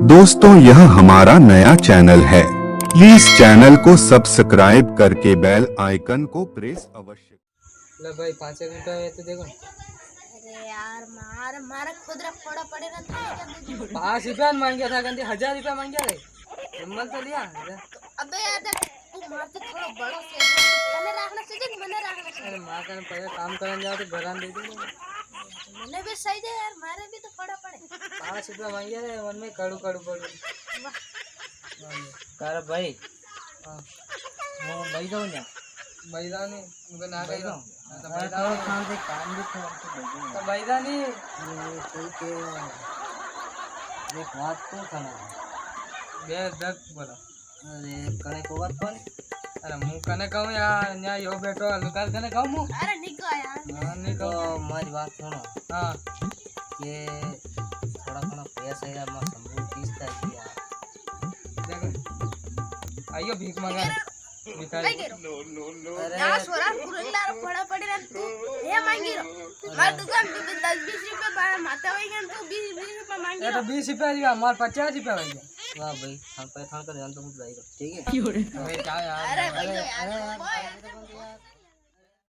दोस्तों यह हमारा नया चैनल है। प्लीज चैनल को सब्सक्राइब करके बेल आइकन को प्रेस अवश्य। ले भाई 5 रुपया है तो देखो। अरे यार मारा खुद फोड़ा पड़ेगा तो 5 रुपया मांग गया था, कहते 1000 रुपया मांग गया रे। हिम्मत तो लिया। अबे यार देख तू मारते थोड़ा बड़ा से मैंने रखना चाहिए मैंने रखना चाहिए। अरे मां का पहले काम करने जाओ तो घरान दे दे। मैंने भी सही दे यार, मारे भी तो फोड़ा पड़े। 5 रुपया मांग गया रे, मन में कड़ू पड़ू। कर भाई। हां वो भाई दो ना मैदानी मुझे ना गई ना तो मैदान खान से काम भी तो मैदानी ये कोई के एक बात तो खाना बे दक बोला। अरे कने को बात कौन? अरे मु कने कहूं यार, न्या यो बेटो लुकार कने कहूं मु? अरे निको यार निको मारी बात सुनो। हां ये थोड़ा थोड़ा पैसा यार मैं संभू पीसता है यार। देखो आइयो भीख मांगा भिखारी। अरे यार सोरा कुरंगला फोड़ा पड़े रे तू हे मांगी रो मार दुकान पे 10-20 रुपए माता वही गन तू 20 रुपए मांगी रो। तो 20 रुपया दिया, मार 50 रुपया हो गया। वाह भाई हम पैसा का ध्यान तो मुझे ठीक है। अरे क्या यार, अरे भाई यार